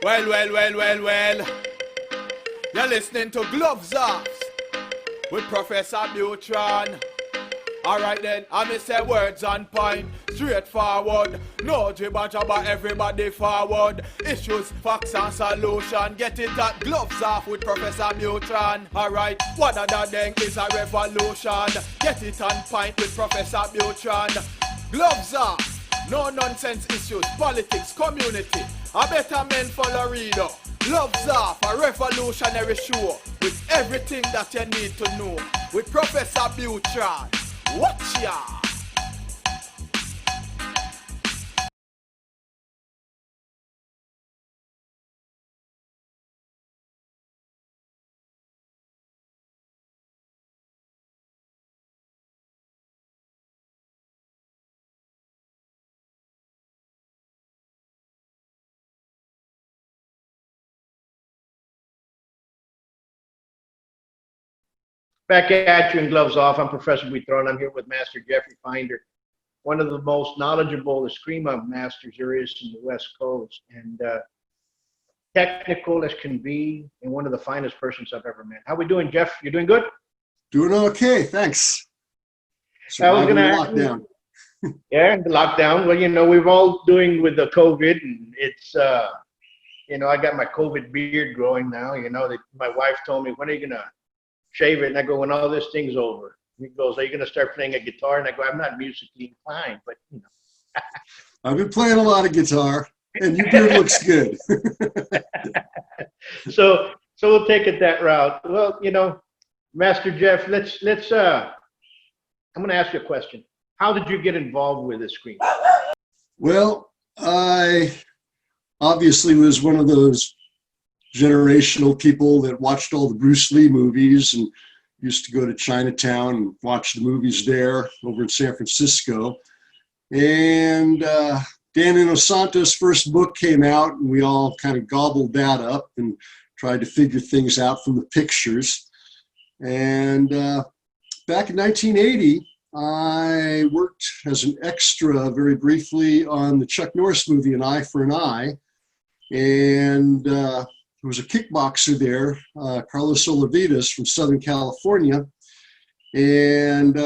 Well. You're listening to Gloves Off with Professor Buitrón. Alright then, I may say words on point, straightforward. No jibber jabber, everybody forward. Issues, facts and solution. Get it at Gloves Off with Professor Buitrón. Alright, what other thing is a revolution? Get it on point with Professor Buitrón. Gloves Off, no nonsense issues, politics, community. A better men follow reader. Gloves Off, a revolutionary show with everything that you need to know. With Professor Buitrón. Watch ya! Back at you in Gloves Off. I'm Professor Buitrón. I'm here with Master Jeffrey Finder, one of the most knowledgeable Escrima masters there is in the West Coast, and technical as can be, and one of the finest persons I've ever met. How we doing, Jeff? You doing good? Doing okay, thanks. I was going to ask lockdown. Yeah, the lockdown. Well, you know, we're all doing with the COVID, and it's, you know, I got my COVID beard growing now. You know, my wife told me, when are you going to shave it? And I go, when all this thing's over. He goes, are you going to start playing a guitar? And I go, I'm not musically inclined, but, you know. I've been playing a lot of guitar, and your beard looks good. So we'll take it that route. Well, you know, Master Jeff, let's I'm going to ask you a question. How did you get involved with Escrima? Well, I obviously was one of those generational people that watched all the Bruce Lee movies and used to go to Chinatown and watch the movies there over in San Francisco. And Dan Inosanto's first book came out, and we all kind of gobbled that up and tried to figure things out from the pictures. And back in 1980, I worked as an extra very briefly on the Chuck Norris movie, An Eye for an Eye. And there was a kickboxer there, Carlos Olavidas from Southern California. And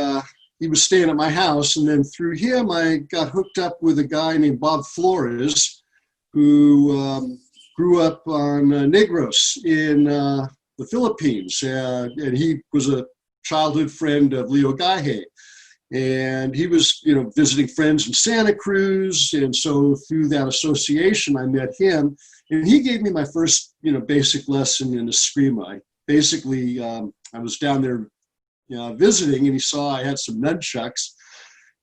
he was staying at my house. And then through him, I got hooked up with a guy named Bob Flores, who grew up on Negros in the Philippines. And he was a childhood friend of Leo Gahe. And he was, you know, visiting friends in Santa Cruz. And so through that association, I met him. And he gave me my first, you know, basic lesson in Escrima. Basically, I was down there visiting, and he saw I had some nunchucks.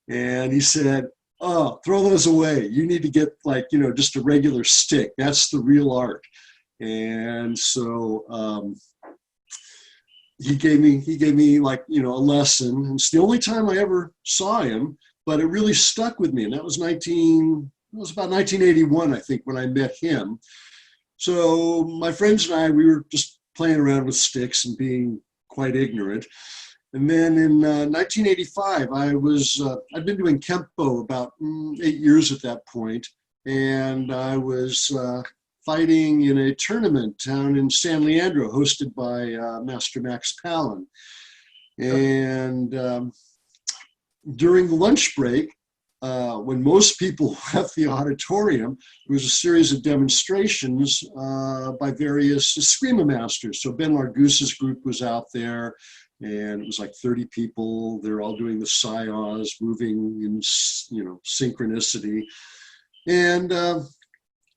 And he said, oh, throw those away. You need to get, like, you know, just a regular stick. That's the real art. And so he gave me like, you know, a lesson. And it's the only time I ever saw him, but it really stuck with me. And that was about 1981, I think, when I met him. So my friends and I, we were just playing around with sticks and being quite ignorant. And then in 1985, I'd been doing Kempo about 8 years at that point. And I was fighting in a tournament down in San Leandro, hosted by Master Max Palin. And during the lunch break, when most people left the auditorium, there was a series of demonstrations by various Escrima masters. So Ben Largus's group was out there, and it was like 30 people. They're all doing the sayas, moving in, you know, synchronicity. And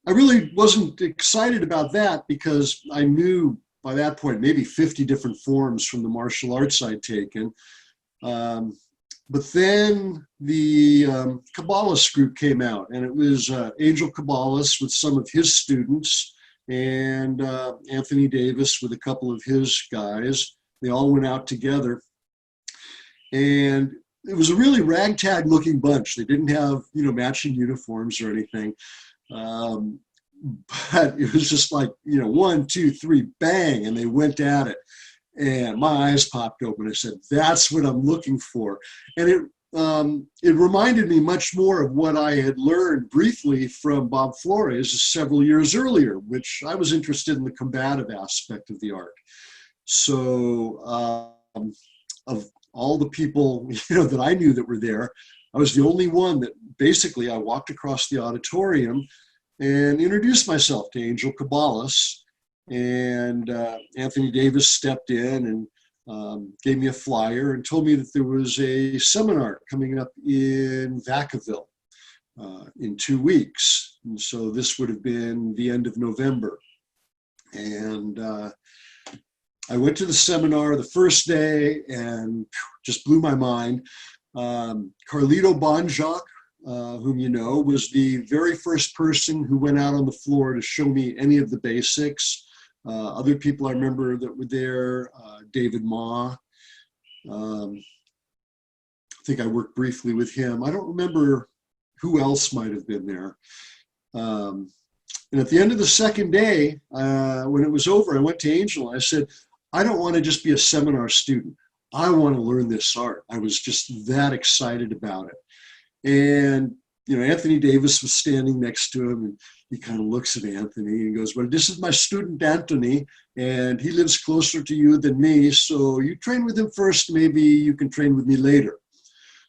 I really wasn't excited about that because I knew by that point maybe 50 different forms from the martial arts I'd taken. But then the Cabalas group came out, and it was Angel Cabalas with some of his students and Anthony Davis with a couple of his guys. They all went out together, and it was a really ragtag looking bunch. They didn't have, you know, matching uniforms or anything. But it was just like, you know, 1, 2, 3, bang, and they went at it. And my eyes popped open. I said, that's what I'm looking for. And it reminded me much more of what I had learned briefly from Bob Flores several years earlier, which I was interested in the combative aspect of the art. So of all the people, that I knew that were there, I was the only one that basically I walked across the auditorium and introduced myself to Angel Cabalas, and Anthony Davis stepped in and gave me a flyer and told me that there was a seminar coming up in Vacaville in 2 weeks. And so this would have been the end of November. And I went to the seminar the first day and just blew my mind. Carlito Bonjoc, whom you know, was the very first person who went out on the floor to show me any of the basics. Other people I remember that were there, David Ma. I think I worked briefly with him. I don't remember who else might have been there. And at the end of the second day, when it was over, I went to Angel and I said, I don't want to just be a seminar student. I want to learn this art. I was just that excited about it. And, Anthony Davis was standing next to him, and he kind of looks at Anthony and goes, well, this is my student, Anthony, and he lives closer to you than me. So you train with him first, maybe you can train with me later.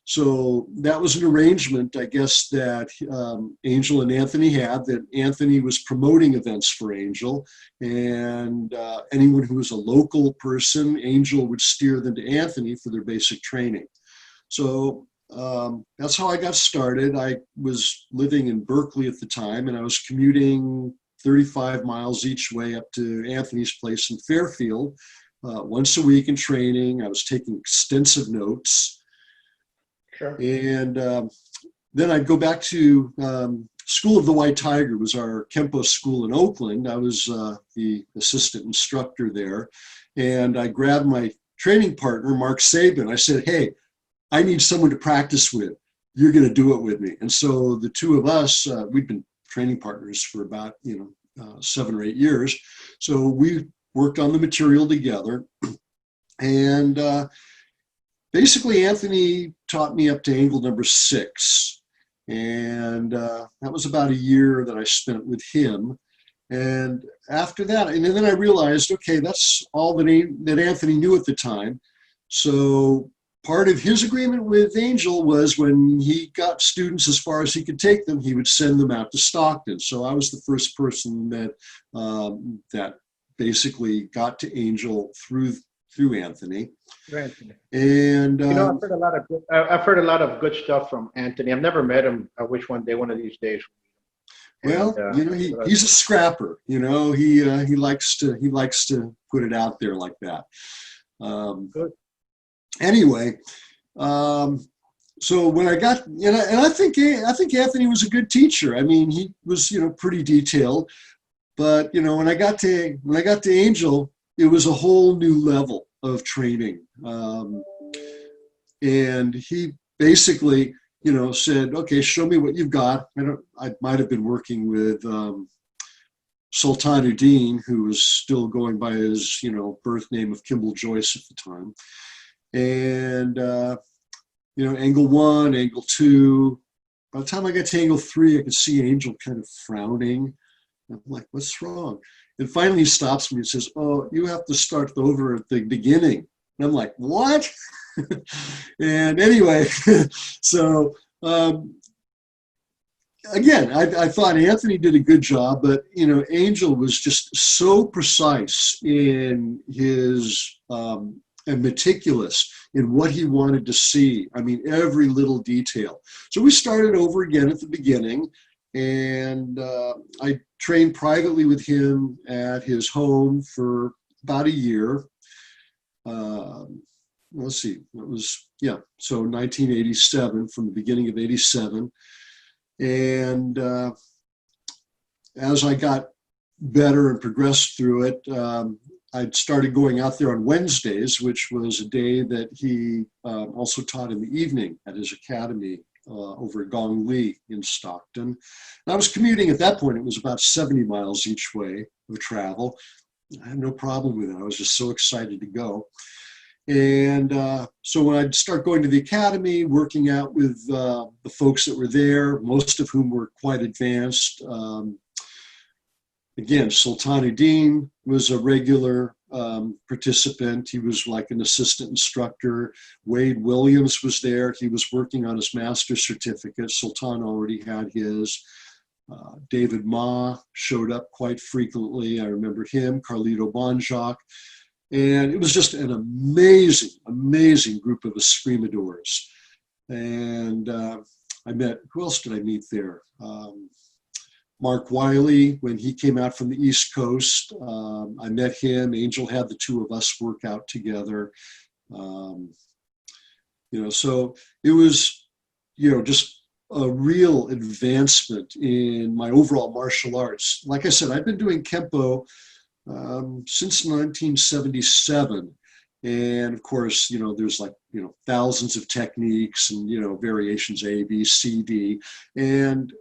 So that was an arrangement, I guess, that Angel and Anthony had, that Anthony was promoting events for Angel, and anyone who was a local person, Angel would steer them to Anthony for their basic training. So that's how I got started. I was living in Berkeley at the time, and I was commuting 35 miles each way up to Anthony's place in Fairfield once a week in training. I was taking extensive notes. Sure. And then I'd go back to School of the White Tiger, was our Kempo school in Oakland. I was the assistant instructor there. And I grabbed my training partner, Mark Sabin. I said, hey, I need someone to practice with. You're going to do it with me. And so the two of us, we'd been training partners for about 7 or 8 years. So we worked on the material together. And basically, Anthony taught me up to angle number 6. And that was about a year that I spent with him. And after that, and then I realized, okay, that's all that Anthony knew at the time. So part of his agreement with Angel was when he got students as far as he could take them, he would send them out to Stockton. So I was the first person that that basically got to Angel through Anthony. Right. And I've heard a lot of good stuff from Anthony. I've never met him. I wish one day, one of these days. Well, he's a scrapper. He likes to put it out there like that. Good. Anyway, so when I got, and I think Anthony was a good teacher. I mean, he was pretty detailed, but when I got to Angel, it was a whole new level of training, and he basically said, okay, show me what you've got. I might have been working with Sultanuddin, who was still going by his birth name of Kimball Joyce at the time. And, angle 1, angle 2. By the time I got to angle 3, I could see Angel kind of frowning. I'm like, what's wrong? And finally he stops me and says, oh, you have to start over at the beginning. And I'm like, what? And anyway, so again, I thought Anthony did a good job, but, Angel was just so precise in his and meticulous in what he wanted to see. I mean, every little detail. So we started over again at the beginning, and I trained privately with him at his home for about a year. Let's see, it was, so 1987, from the beginning of 87. And as I got better and progressed through it, I'd started going out there on Wednesdays, which was a day that he also taught in the evening at his academy over at Gong Li in Stockton. And I was commuting at that point. It was about 70 miles each way of travel. I had no problem with it. I was just so excited to go. And so when I'd start going to the academy, working out with the folks that were there, most of whom were quite advanced. Again, Sultanuddin was a regular participant. He was like an assistant instructor. Wade Williams was there. He was working on his master's certificate. Sultan already had his. David Ma showed up quite frequently. I remember him, Carlito Bonjoc. And it was just an amazing, amazing group of Escrimadors. And I met, who else did I meet there? Mark Wiley, when he came out from the East Coast, I met him. Angel had the two of us work out together. So it was, just a real advancement in my overall martial arts. Like I said, I've been doing Kempo since 1977. And of course, there's thousands of techniques and, variations A, B, C, D. And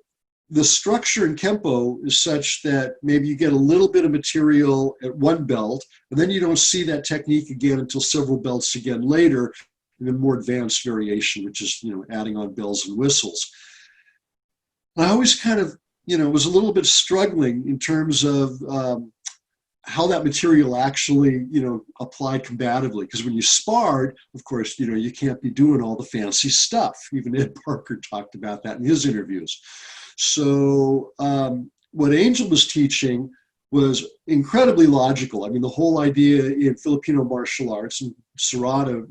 the structure in Kempo is such that maybe you get a little bit of material at one belt, and then you don't see that technique again until several belts again later, and then more advanced variation, which is, adding on bells and whistles. I always kind of, was a little bit struggling in terms of how that material actually, applied combatively. Because when you sparred, of course, you can't be doing all the fancy stuff. Even Ed Parker talked about that in his interviews. So what Angel was teaching was incredibly logical. I mean, the whole idea in Filipino martial arts, and Serrada,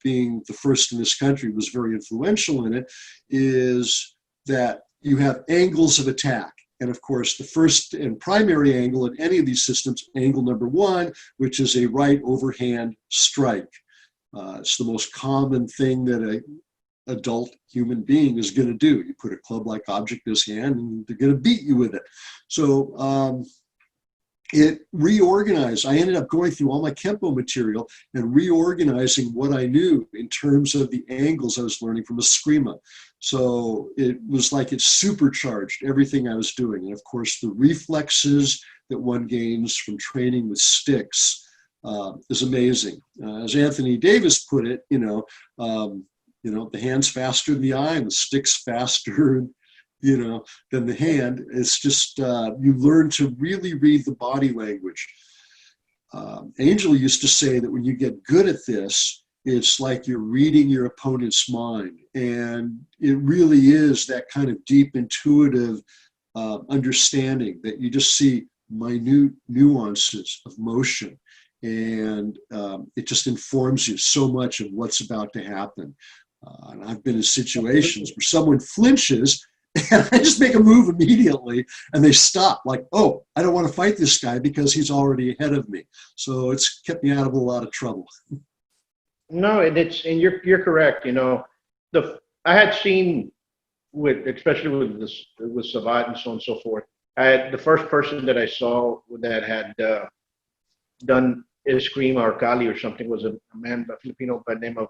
being the first in this country, was very influential in it, is that you have angles of attack. And of course, the first and primary angle in any of these systems, angle number one, which is a right overhand strike. It's the most common thing that an adult human being is going to do. You put a club-like object in his hand and they're going to beat you with it. So it reorganized. I ended up going through all my Kempo material and reorganizing what I knew in terms of the angles I was learning from Escrima. So it was like it supercharged everything I was doing. And of course, the reflexes that one gains from training with sticks is amazing. As Anthony Davis put it, the hand's faster than the eye and the stick's faster than the hand. It's just, you learn to really read the body language. Angel used to say that when you get good at this, it's like you're reading your opponent's mind. And it really is that kind of deep, intuitive understanding that you just see minute nuances of motion. And it just informs you so much of what's about to happen. And I've been in situations where someone flinches and I just make a move immediately and they stop like, oh, I don't want to fight this guy because he's already ahead of me. So it's kept me out of a lot of trouble. No, and you're correct. I had seen especially with Savat and so on and so forth. I had the first person that I saw that had done Escrima or Kali or something was a Filipino by the name of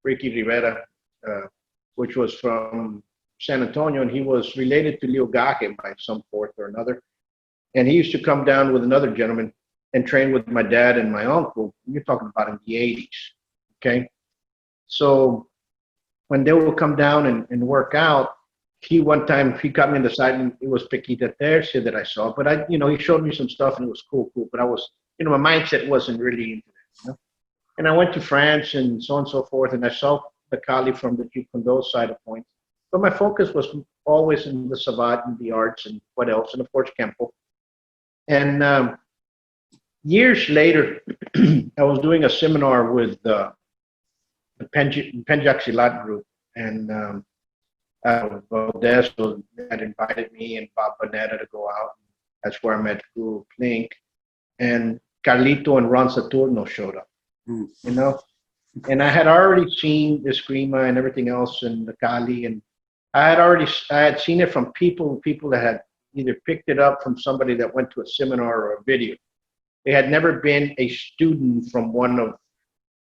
Ricky Rivera, which was from San Antonio, and he was related to Leo Gake by some forth or another. And he used to come down with another gentleman and train with my dad and my uncle. You're talking about in the 80s, okay? So when they would come down and work out, one time he got me on the side and it was Pequita Tercia that I saw. But he showed me some stuff and it was cool. But I was, my mindset wasn't really into that, And I went to France and so on and so forth, and I saw the Kali from the Jeet Kune Do side of points. But my focus was always in the Savat and the arts and what else, and of course Kempo. And years later, I was doing a seminar with the Penjak Silat group, and Valdes had invited me and Bob Bonetta to go out. That's where I met Guru Plink, and Carlito and Ron Saturno showed up. And I had already seen Escrima and everything else and the Kali, and I had seen it from people that had either picked it up from somebody that went to a seminar or a video. They had never been a student from one of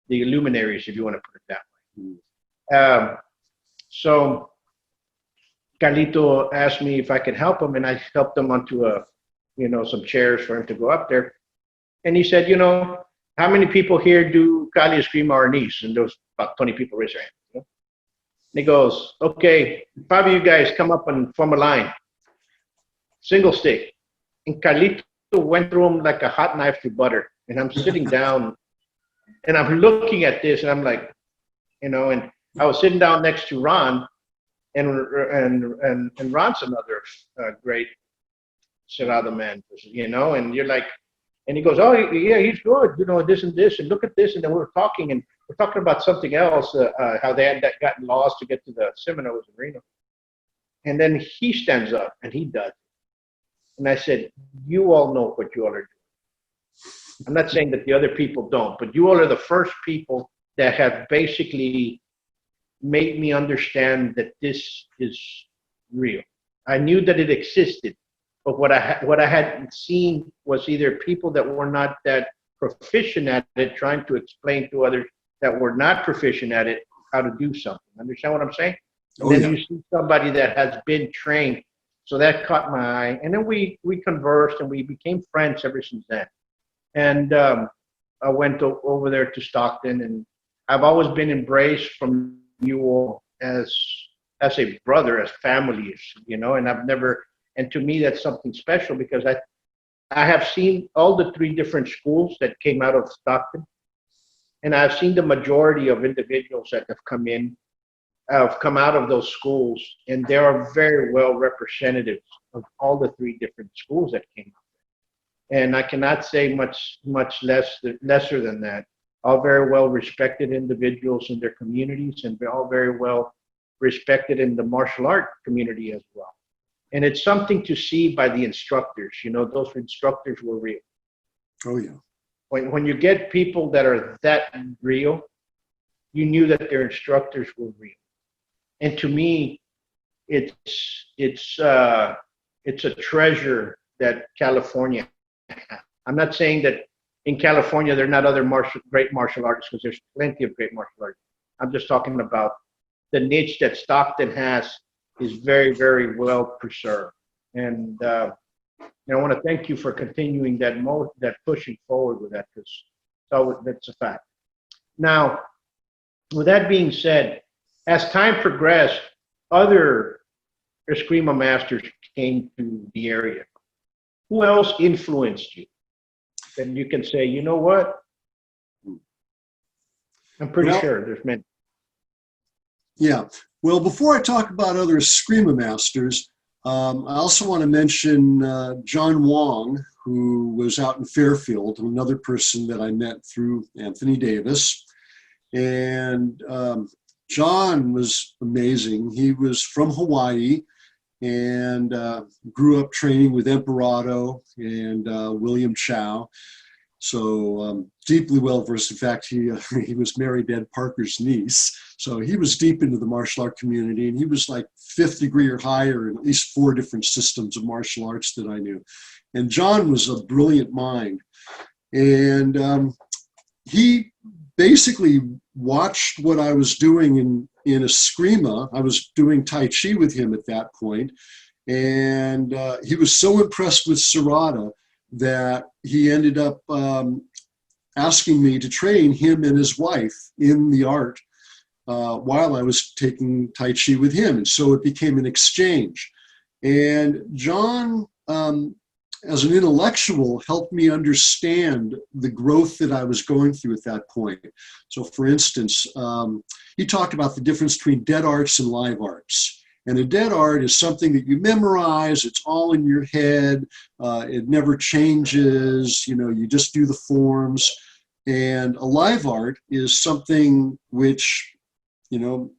the luminaries, if you want to put it that way. So Carlito asked me if I could help him, and I helped him onto some chairs for him to go up there. And he said, how many people here do Serrada Escrima or Nice? And there was about 20 people raise their hand. You know? And he goes, okay, 5 of you guys come up and form a line. Single stick. And Carlito went through him like a hot knife through butter. And I'm sitting down and I'm looking at this and I'm like, you know, and I was sitting down next to Ron, and Ron's another great Serrada man, you know, and you're like, and he goes, oh yeah, he's good, you know, this and this, and look at this, and then we're talking about something else, how they had gotten lost to get to the seminars in Reno, and then he stands up and he does, and I said, you all know what you all are doing. I'm not saying that the other people don't, but you all are the first people that have basically made me understand that this is real. I knew that it existed, but what I had seen was either people that were not that proficient at it, trying to explain to others that were not proficient at it how to do something. Understand what I'm saying? And then you see somebody that has been trained. So that caught my eye. And then we conversed and we became friends ever since then. And I went over there to Stockton, and I've always been embraced from you all as a brother, as family, you know, and to me that's something special, because I have seen all the 3 different schools that came out of Stockton, and I've seen the majority of individuals that have come out of those schools, and they are very well representatives of all the 3 different schools that came out. And I cannot say much lesser than that. All very well respected individuals in their communities, and they're all very well respected in the martial art community as well. And it's something to see by the instructors. You know, those instructors were real. Oh yeah. When you get people that are that real, you knew that their instructors were real. And to me, it's a treasure that California has. I'm not saying that in California there are not other great martial artists, because there's plenty of great martial artists. I'm just talking about the niche that Stockton has is very, very well preserved. And I want to thank you for continuing that pushing forward with that, because that's a fact. Now, with that being said, as time progressed, other Eskrima masters came to the area. Who else influenced you? Then you can say, you know what? I'm pretty sure there's many. Yeah. Well, before I talk about other Eskrima masters, I also want to mention John Wong, who was out in Fairfield, another person that I met through Anthony Davis. And John was amazing. He was from Hawaii and grew up training with Emperado and William Chow. So deeply well-versed. In fact, he was married to Ed Parker's niece. So he was deep into the martial art community, and he was like 5th degree or higher in at least 4 different systems of martial arts that I knew. And John was a brilliant mind. And he basically watched what I was doing in Eskrima. I was doing Tai Chi with him at that point. And he was so impressed with Serrada that he ended up asking me to train him and his wife in the art while I was taking Tai Chi with him. And so it became an exchange. And John, as an intellectual, helped me understand the growth that I was going through at that point. So for instance, he talked about the difference between dead arts and live arts. And a dead art is something that you memorize, it's all in your head, it never changes, you know, you just do the forms. And a live art is something which, you know,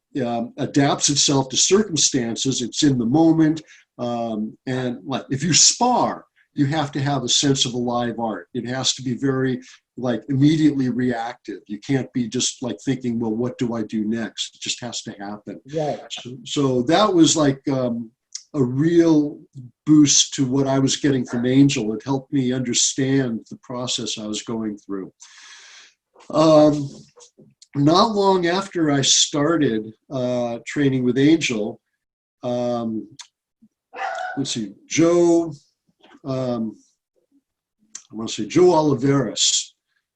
adapts itself to circumstances, it's in the moment. And like if you spar, you have to have a sense of a live art. It has to be very like immediately reactive. You can't be just like thinking, well, what do I do next? It just has to happen. Yeah. So that was like a real boost to what I was getting from Angel. It helped me understand the process I was going through. Not long after I started training with Angel, let's see, Joe Oliveras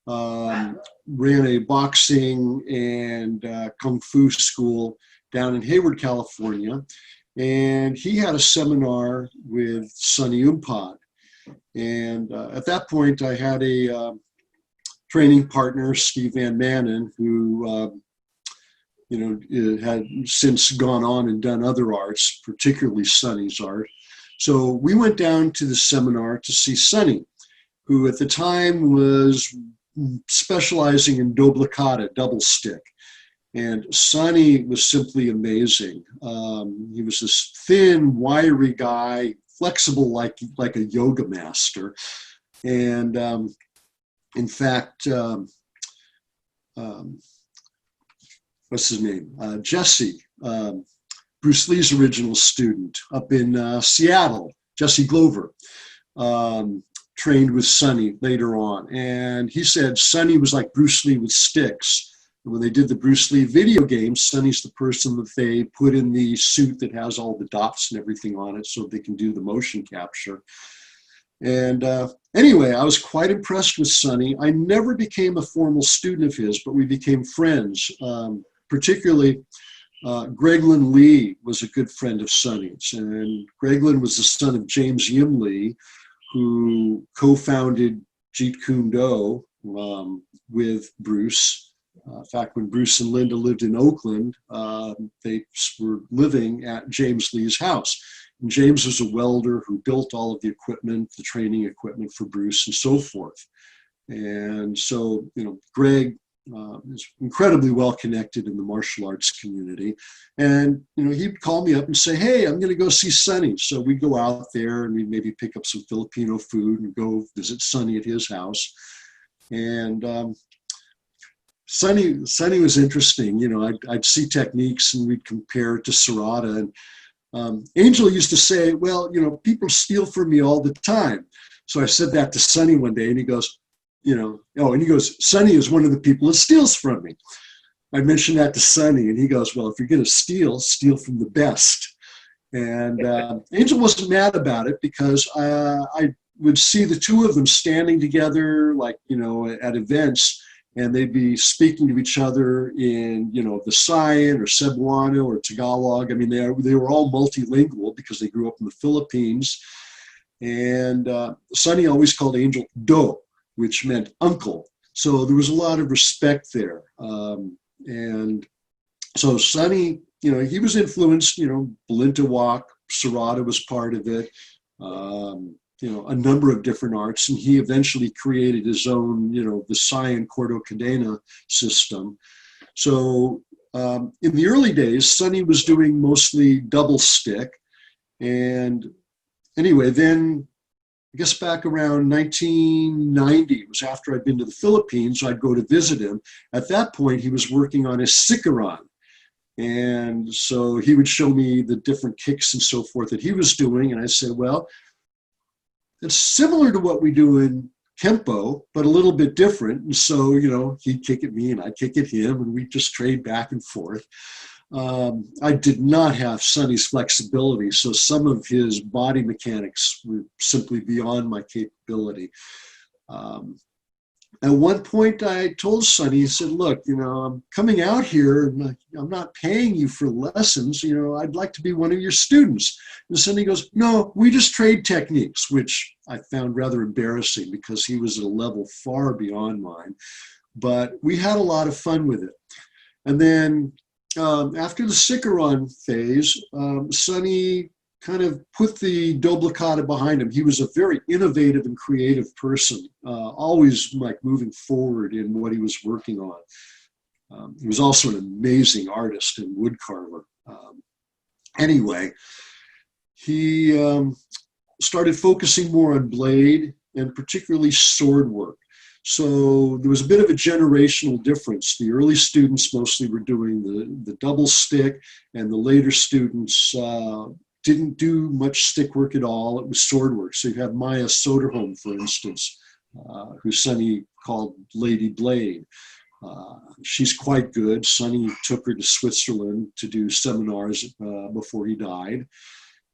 ran a boxing and kung fu school down in Hayward, California. And he had a seminar with Soni Umpad. And at that point, I had a training partner, Steve Van Manen, who had since gone on and done other arts, particularly Soni's art. So we went down to the seminar to see Soni, who at the time was specializing in doblicata, double stick. And Soni was simply amazing. He was this thin, wiry guy, flexible like a yoga master. And in fact, what's his name? Jesse, Bruce Lee's original student up in Seattle, Jesse Glover, trained with Soni later on. And he said Soni was like Bruce Lee with sticks. And when they did the Bruce Lee video game, Soni's the person that they put in the suit that has all the dots and everything on it so they can do the motion capture. And anyway, I was quite impressed with Soni. I never became a formal student of his, but we became friends. Particularly, Greglin Lee was a good friend of Soni's. And Greglin was the son of James Yim Lee, who co-founded Jeet Kune Do with Bruce. In fact, when Bruce and Linda lived in Oakland, they were living at James Lee's house. And James was a welder who built all of the equipment, the training equipment for Bruce and so forth. And so, Greg is incredibly well connected in the martial arts community. And, he'd call me up and say, hey, I'm going to go see Soni. So we'd go out there and we'd maybe pick up some Filipino food and go visit Soni at his house. And Soni was interesting. I'd see techniques and we'd compare it to Serrada. And Angel used to say, well, people steal from me all the time. So I said that to Soni one day and he goes, Soni is one of the people that steals from me. I mentioned that to Soni and he goes, well, if you're going to steal from the best. And Angel wasn't mad about it because I would see the two of them standing together, at events, and they'd be speaking to each other in, the Visayan or Cebuano or Tagalog. I mean, they were all multilingual because they grew up in the Philippines. And Soni always called Angel Do, which meant uncle. So there was a lot of respect there. And so Soni, he was influenced, Belinta Walk, Serrada was part of it. A number of different arts, and he eventually created his own, the Visayan Cordo Cadena system. So in the early days, Soni was doing mostly double stick. And anyway, then I guess back around 1990, it was after I'd been to the Philippines, I'd go to visit him. At that point, he was working on his Sikaran. And so he would show me the different kicks and so forth that he was doing. And I said, well, it's similar to what we do in Kempo, but a little bit different. And so, he'd kick at me and I'd kick at him and we'd just trade back and forth. I did not have Soni's flexibility, so some of his body mechanics were simply beyond my capability. At one point, I told Soni, I said, look, I'm coming out here, and I'm not paying you for lessons. I'd like to be one of your students. And Soni goes, no, we just trade techniques, which I found rather embarrassing because he was at a level far beyond mine. But we had a lot of fun with it. And then after the Sikaran phase, Soni kind of put the doblicata behind him. He was a very innovative and creative person, always moving forward in what he was working on. He was also an amazing artist and wood carver. Anyway, he started focusing more on blade and particularly sword work. So there was a bit of a generational difference. The early students mostly were doing the double stick, and the later students didn't do much stick work at all. It was sword work. So you have Maya Soderholm, for instance, who Soni called Lady Blade. She's quite good. Soni took her to Switzerland to do seminars before he died.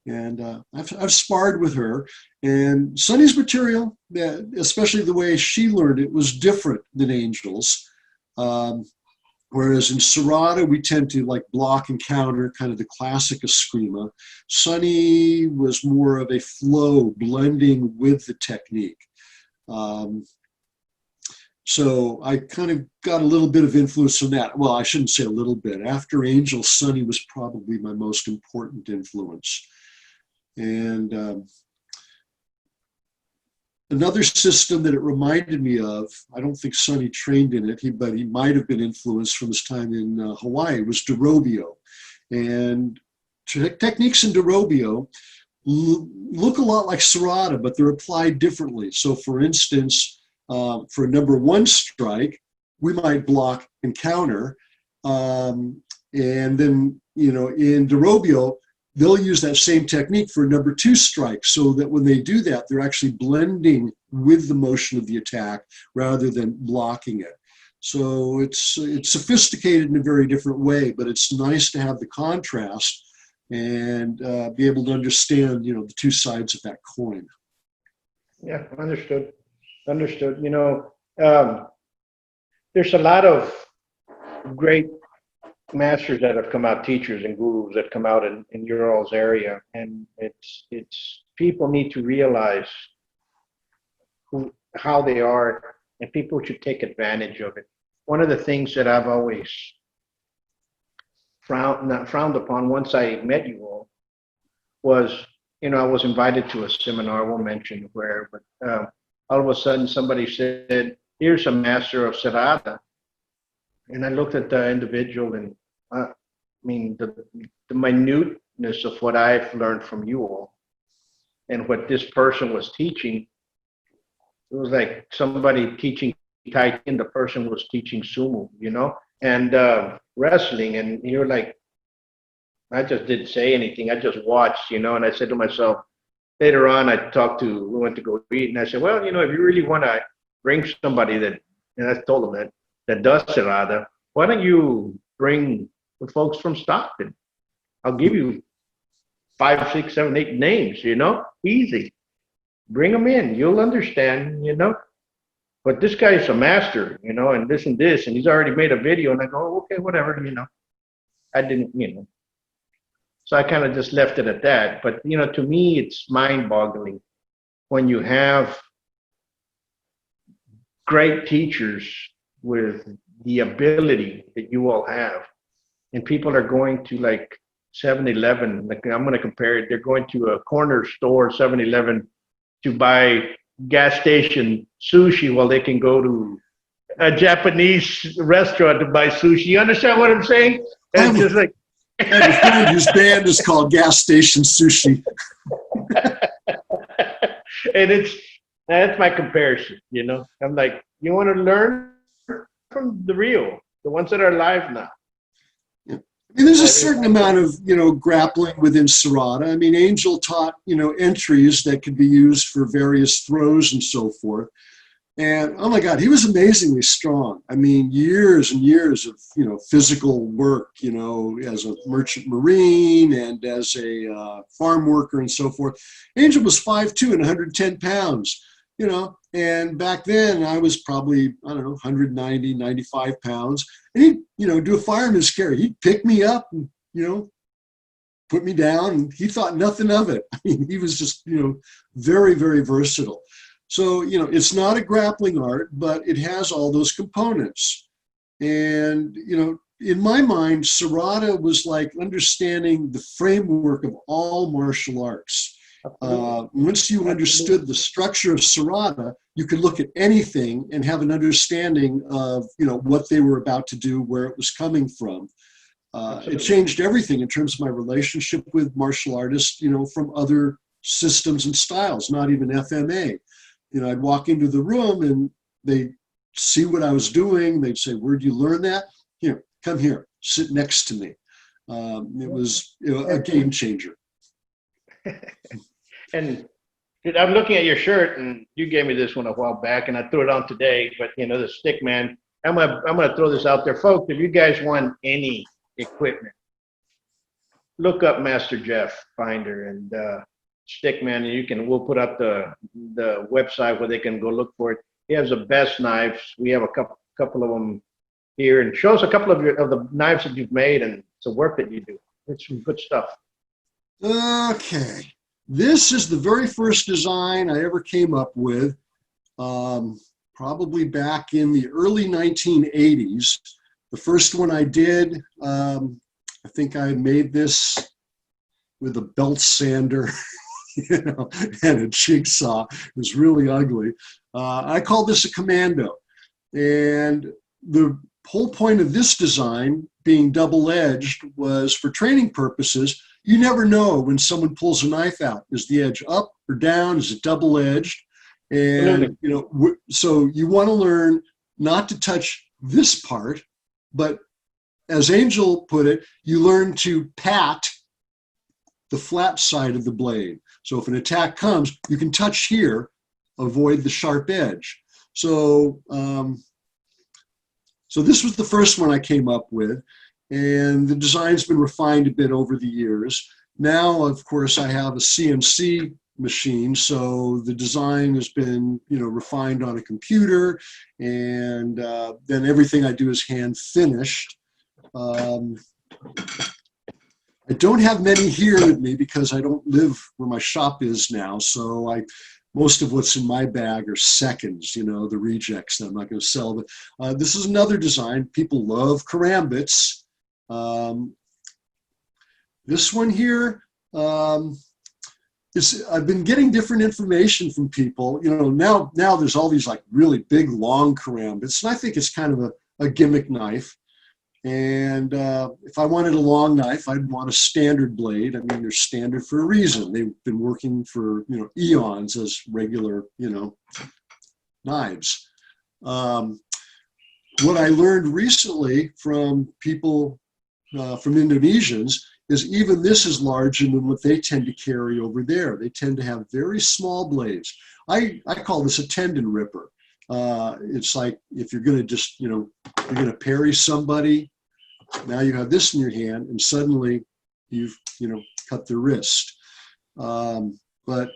And I've sparred with her. And Soni's material, especially the way she learned it, was different than Angel's. Whereas in Serrada, we tend to like block and counter, kind of the classic Escrima. Soni was more of a flow, blending with the technique. So I kind of got a little bit of influence from that. Well, I shouldn't say a little bit. After Angel, Soni was probably my most important influence. And another system that it reminded me of, I don't think Soni trained in it, but he might have been influenced from his time in Hawaii, was Derobio. And techniques in Derobio look a lot like Serrada, but they're applied differently. So for instance, for a number one strike, we might block and counter. And then, in Derobio, they'll use that same technique for a number two strike, so that when they do that, they're actually blending with the motion of the attack rather than blocking it. So it's sophisticated in a very different way, but it's nice to have the contrast and be able to understand, the two sides of that coin. Yeah, understood. There's a lot of great masters that have come out, teachers and gurus that come out in your all's area, and it's people need to realize how they are, and people should take advantage of it. One of the things that I've always not frowned upon once I met you all was, I was invited to a seminar, I won't mention where, but all of a sudden somebody said, "Here's a master of Serrada." And I looked at the individual, and the minuteness of what I've learned from you all and what this person was teaching, it was like somebody teaching Tai Chi and the person was teaching sumo, and wrestling. And you're like, I just didn't say anything. I just watched, and I said to myself, later on, we went to go eat, and I said, well, if you really want to bring somebody and I told him that does Serrada, why don't you bring the folks from Stockton? I'll give you 5, 6, 7, 8 names, easy. Bring them in, you'll understand, But this guy's a master, and this and this, and he's already made a video, and I go, oh, okay, whatever, I didn't, So I kind of just left it at that. But, to me, it's mind-boggling when you have great teachers with the ability that you all have, and people are going to like 7-Eleven, like I'm going to compare it, they're going to a corner store, 7-Eleven, to buy gas station sushi while they can go to a Japanese restaurant to buy sushi. You understand what I'm saying? And just like, I have a friend whose band is called Gas Station Sushi. And that's my comparison, I'm like, you want to learn from the real, the ones that are alive now. Yeah. There's a certain amount of, grappling within Serrada. Angel taught, entries that could be used for various throws and so forth. And oh my God, he was amazingly strong. Years and years of, physical work, as a merchant marine and as a farm worker and so forth. Angel was 5'2" and 110 pounds, and back then I was probably, 190, 95 pounds. And he'd, do a fireman's carry. He'd pick me up and, put me down, and he thought nothing of it. He was just, very, very versatile. So, it's not a grappling art, but it has all those components. And, in my mind, Serrada was like understanding the framework of all martial arts. Once you understood the structure of Serrada, you could look at anything and have an understanding of, what they were about to do, where it was coming from. It changed everything in terms of my relationship with martial artists, from other systems and styles, not even FMA. I'd walk into the room and they'd see what I was doing. They'd say, "Where'd you learn that?" Here, come here, sit next to me. It was a game changer. And I'm looking at your shirt, and you gave me this one a while back, and I threw it on today. But the stick man, I'm gonna throw this out there, folks. If you guys want any equipment, look up Master Jeff Finder and Stickman, and we'll put up the website where they can go look for it. He has the best knives. We have a couple of them here, and show us a couple of the knives that you've made and the work that you do. It's some good stuff. Okay, this is the very first design I ever came up with, probably back in the early 1980s. The first one I did, I think I made this with a belt sander, you know, and a jigsaw. It was really ugly. I call this a commando. And the whole point of this design, being double-edged, was for training purposes. You never know when someone pulls a knife out. Is the edge up or down? Is it double-edged? And, you know, so you want to learn not to touch this part, but as Angel put it, you learn to pat the flat side of the blade. So if an attack comes, you can touch here, avoid the sharp edge. So, so this was the first one I came up with, and the design's been refined a bit over the years. Now, of course, I have a CNC machine, so the design has been, you know, refined on a computer, and then everything I do is hand finished. I don't have many here with me because I don't live where my shop is now, so most of what's in my bag are seconds, you know, the rejects that I'm not going to sell. But this is another design. People love karambits. This one here, I've been getting different information from people. You know, now there's all these like really big, long karambits, and I think it's kind of a gimmick knife. And if I wanted a long knife, I'd want a standard blade. I mean, they're standard for a reason. They've been working for, you know, eons as regular, you know, knives. What I learned recently from people, from Indonesians, is even this is larger than what they tend to carry over there. They tend to have very small blades. I call this a tendon ripper. It's like if you're going to just, you know, you're going to parry somebody, now you have this in your hand, and suddenly you've, you know, cut their wrist. But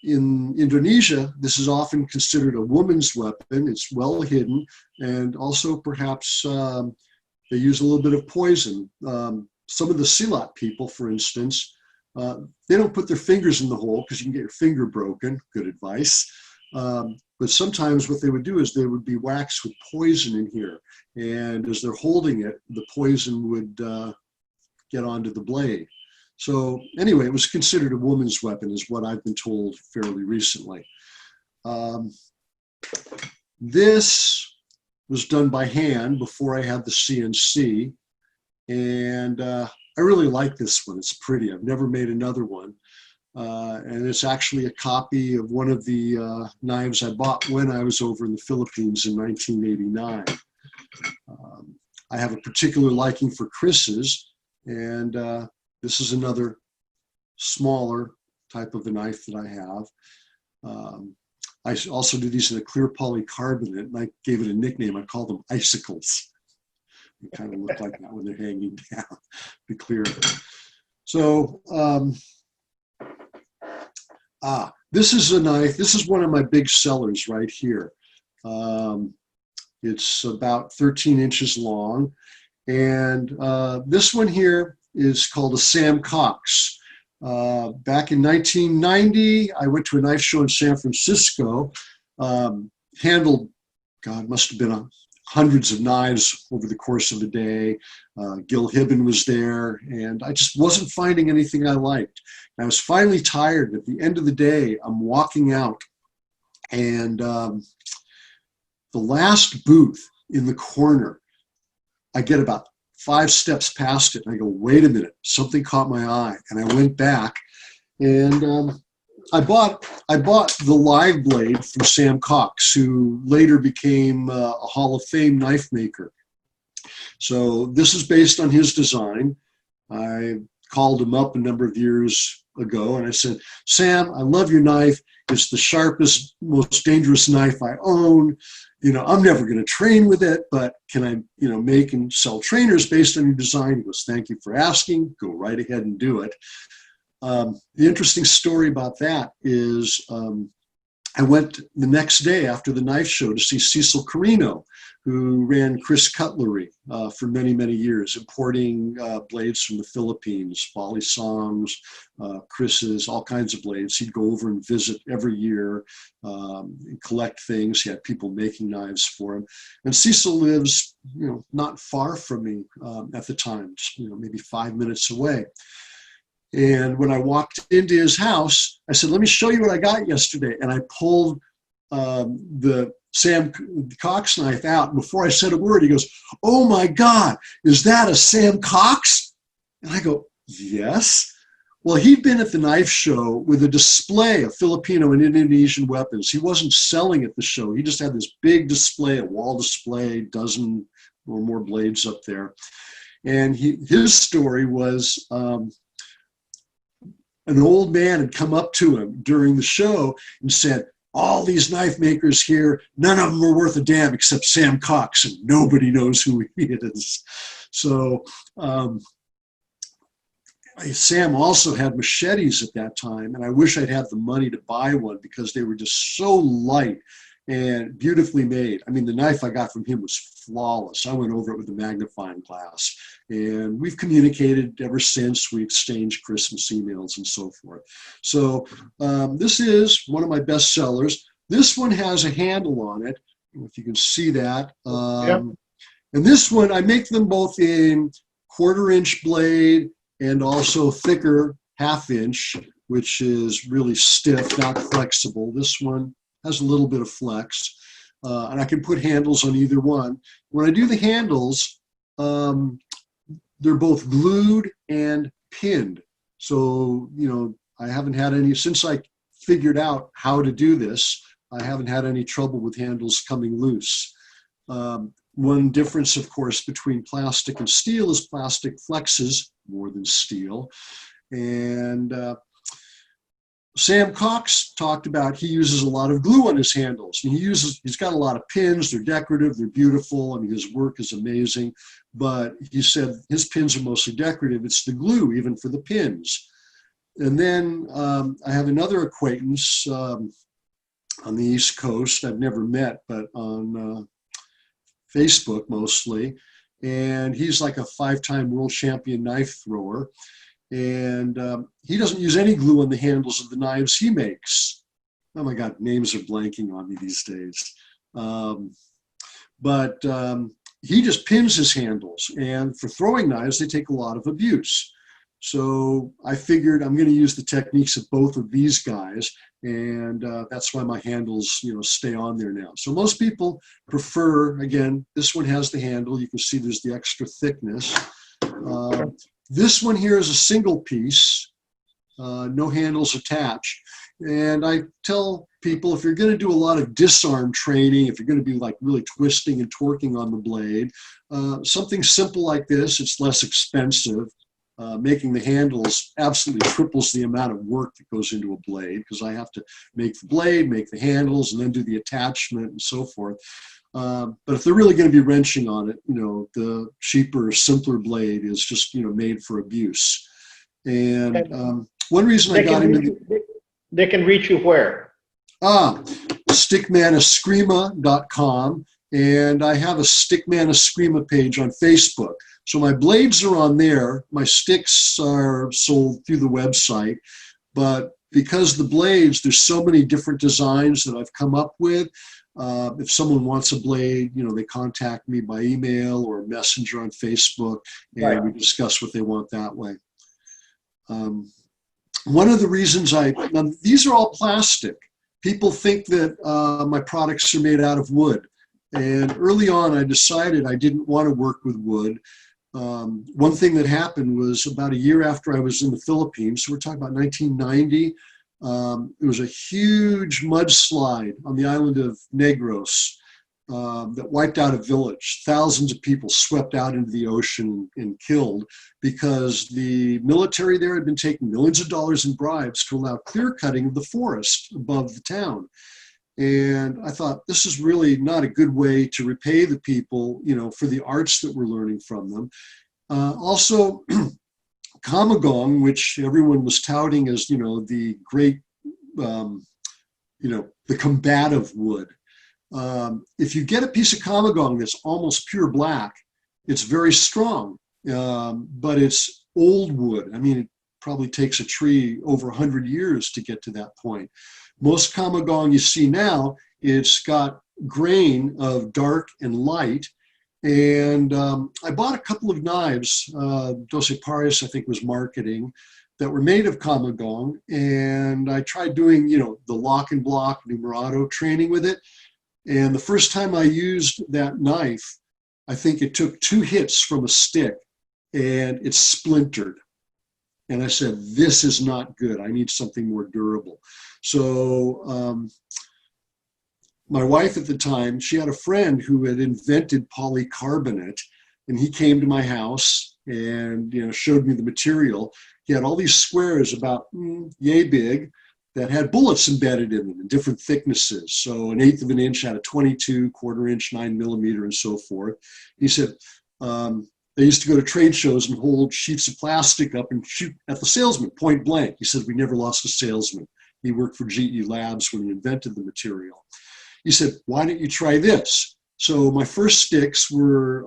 in Indonesia, this is often considered a woman's weapon. It's well hidden, and also perhaps they use a little bit of poison. Some of the Silat people, for instance, they don't put their fingers in the hole because you can get your finger broken. Good advice. But sometimes what they would do is they would be waxed with poison in here. And as they're holding it, the poison would get onto the blade. So anyway, it was considered a woman's weapon, is what I've been told fairly recently. This was done by hand before I had the CNC. And I really like this one. It's pretty. I've never made another one. And it's actually a copy of one of the knives I bought when I was over in the Philippines in 1989. I have a particular liking for Chris's, and this is another smaller type of a knife that I have. I also do these in a clear polycarbonate, and I gave it a nickname. I call them icicles. They kind of look like that when they're hanging down, be clear. So, this is a knife. This is one of my big sellers right here. It's about 13 inches long. And this one here is called a Sam Cox. Back in 1990, I went to a knife show in San Francisco, handled, God, must have been hundreds of knives over the course of a day. Gil Hibben was there, and I just wasn't finding anything I liked. I was finally tired. At the end of the day, I'm walking out, and the last booth in the corner, I get about 5 steps past it, and I go, wait a minute, something caught my eye. And I went back, and I bought the live blade from Sam Cox, who later became a Hall of Fame knife maker. So this is based on his design. I called him up a number of years ago, and I said, Sam, I love your knife. It's the sharpest, most dangerous knife I own. I'm never going to train with it, but can I, make and sell trainers based on your design? He goes, thank you for asking. Go right ahead and do it. The interesting story about that is I went the next day after the knife show to see Cecil Carino, who ran Chris Cutlery for many, many years, importing blades from the Philippines, Balisongs, Chris's, all kinds of blades. He'd go over and visit every year and collect things. He had people making knives for him. And Cecil lives, not far from me at the time, just, maybe 5 minutes away. And when I walked into his house, I said, let me show you what I got yesterday. And I pulled the Sam Cox knife out. And before I said a word, he goes, oh my God, is that a Sam Cox? And I go, yes. Well, he'd been at the knife show with a display of Filipino and Indonesian weapons. He wasn't selling at the show. He just had this big display, a wall display, dozen or more blades up there. And his story was, an old man had come up to him during the show and said, all these knife makers here, none of them are worth a damn except Sam Cox, and nobody knows who he is. So Sam also had machetes at that time, and I wish I'd had the money to buy one because they were just so light and beautifully made. I mean, the knife I got from him was flawless. I went over it with a magnifying glass, and we've communicated ever since. We exchanged Christmas emails and so forth. So this is one of my best sellers. This one has a handle on it, if you can see that. And this one, I make them both in 1/4 inch blade and also thicker 1/2 inch, which is really stiff, not flexible. This one has a little bit of flex, and I can put handles on either one. When I do the handles, they're both glued and pinned. So, I haven't had any, since I figured out how to do this, I haven't had any trouble with handles coming loose. One difference, of course, between plastic and steel is plastic flexes more than steel. And Sam Cox talked about he uses a lot of glue on his handles. And he's got a lot of pins. They're decorative. They're beautiful. I mean, his work is amazing. But he said his pins are mostly decorative. It's the glue, even for the pins. And then I have another acquaintance on the East Coast I've never met, but on Facebook mostly. And he's like a 5-time world champion knife thrower. And he doesn't use any glue on the handles of the knives he makes. Oh my God, names are blanking on me these days. But he just pins his handles. And for throwing knives, they take a lot of abuse. So I figured I'm going to use the techniques of both of these guys. And that's why my handles, stay on there now. So most people prefer, again, this one has the handle. You can see there's the extra thickness. This one here is a single piece, no handles attached. And I tell people, if you're going to do a lot of disarm training, if you're going to be like really twisting and torquing on the blade, something simple like this, it's less expensive. Making the handles absolutely triples the amount of work that goes into a blade because I have to make the blade, make the handles, and then do the attachment and so forth. But if they're really going to be wrenching on it, the cheaper, simpler blade is just, made for abuse. And one reason I got into they can reach you where? Stickmanescrima.com, and I have a Stickman Escrima page on Facebook. So my blades are on there. My sticks are sold through the website, but because the blades, there's so many different designs that I've come up with. If someone wants a blade, they contact me by email or messenger on Facebook, and we discuss what they want that way. One of the reasons now these are all plastic. People think that my products are made out of wood. And early on, I decided I didn't want to work with wood. One thing that happened was about a year after I was in the Philippines, so we're talking about 1990, it was a huge mudslide on the island of Negros that wiped out a village. Thousands of people swept out into the ocean and killed because the military there had been taking millions of dollars in bribes to allow clear cutting of the forest above the town. And I thought, this is really not a good way to repay the people, for the arts that we're learning from them. Also, Kamagong, which everyone was touting as, the great, the combative wood. If you get a piece of Kamagong that's almost pure black, it's very strong, but it's old wood. I mean, it probably takes a tree over 100 years to get to that point. Most Kamagong you see now, it's got grain of dark and light. And I bought a couple of knives, Dos Parias, I think, was marketing, that were made of Kamagong. And I tried doing, the lock and block numerato training with it. And the first time I used that knife, I think it took 2 hits from a stick and it splintered. And I said, this is not good. I need something more durable. So my wife at the time, she had a friend who had invented polycarbonate, and he came to my house and showed me the material. He had all these squares about yay big that had bullets embedded in them in different thicknesses. So 1/8 of an inch out of 22, 1/4 inch, 9 millimeter, and so forth. He said, they used to go to trade shows and hold sheets of plastic up and shoot at the salesman, point blank. He said, we never lost a salesman. He worked for GE Labs when he invented the material. He said, why don't you try this? So my first sticks were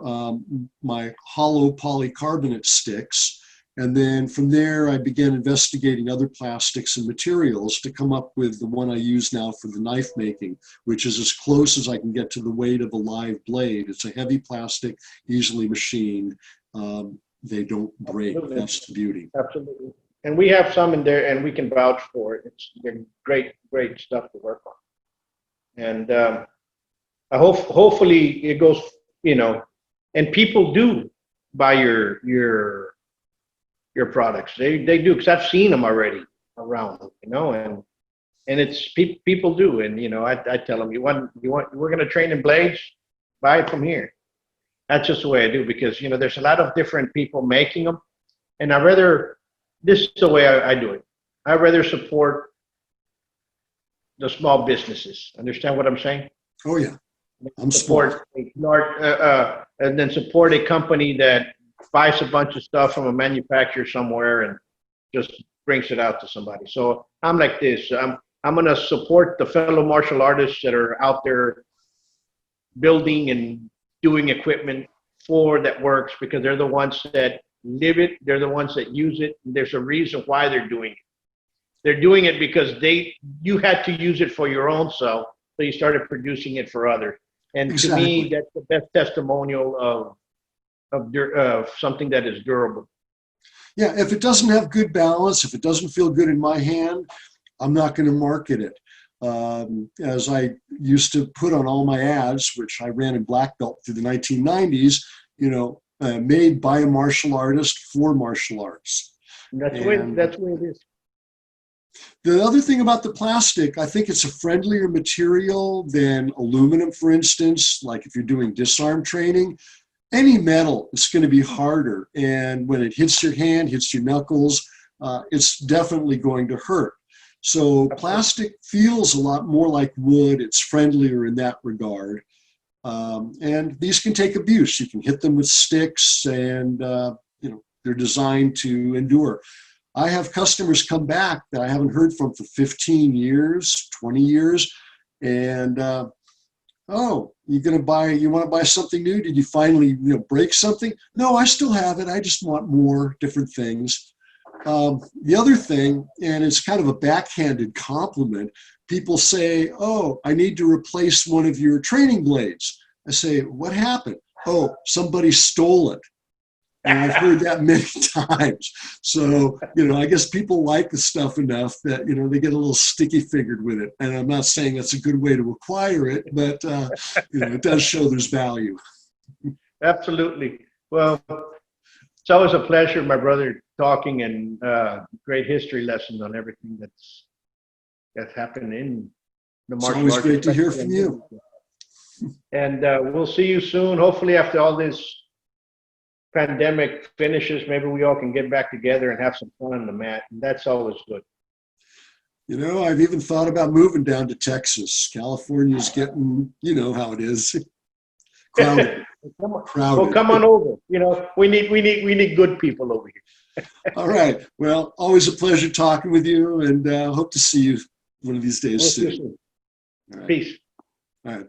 my hollow polycarbonate sticks. And then from there, I began investigating other plastics and materials to come up with the one I use now for the knife making, which is as close as I can get to the weight of a live blade. It's a heavy plastic, easily machined. They don't break. Absolutely. That's the beauty. Absolutely. And we have some in there, and we can vouch for it. They're great, great stuff to work on. And I hopefully it goes, and people do buy your products. They do, because I've seen them already around, and it's people do. And I tell them, we're going to train in blades, buy it from here. That's just the way I do, because there's a lot of different people making them, and this is the way I do it. I rather support the small businesses. Understand what I'm saying? Oh yeah, I'm support and then support a company that buys a bunch of stuff from a manufacturer somewhere and just brings it out to somebody. So I'm like this. I'm going to support the fellow martial artists that are out there building and doing equipment that works, because they're the ones that live it. They're the ones that use it. And there's a reason why they're doing it. They're doing it because you had to use it for your own self, so you started producing it for others. And exactly. To me, that's the best testimonial of something that is durable. Yeah, if it doesn't have good balance, if it doesn't feel good in my hand, I'm not going to market it. As I used to put on all my ads, which I ran in black belt through the 1990s, made by a martial artist for martial arts. That's the way it is. The other thing about the plastic, I think it's a friendlier material than aluminum, for instance, like if you're doing disarm training. Any metal, it's going to be harder. And when it hits your hand, hits your knuckles, it's definitely going to hurt. So plastic feels a lot more like wood. It's friendlier in that regard. And these can take abuse. You can hit them with sticks, and they're designed to endure. I have customers come back that I haven't heard from for 15 years, 20 years. And, you want to buy something new? Did you finally, break something? No, I still have it. I just want more different things. The other thing, and it's kind of a backhanded compliment, people say, oh, I need to replace one of your training blades. I say, what happened? Oh, somebody stole it. And I've heard that many times. So, I guess people like the stuff enough that, they get a little sticky fingered with it. And I'm not saying that's a good way to acquire it, but, it does show there's value. Absolutely. Well, it's always a pleasure, my brother, talking, and great history lessons on everything that's happened in the martial arts. It's always great to hear from you. And we'll see you soon. Hopefully after all this pandemic finishes, maybe we all can get back together and have some fun on the mat. And that's always good. You know, I've even thought about moving down to Texas. California's getting, you know how it is. Crowded. Crowded. Well, come on over. You know, we need good people over here. All right. Well, always a pleasure talking with you, and hope to see you one of these days soon. All right. Peace. All right.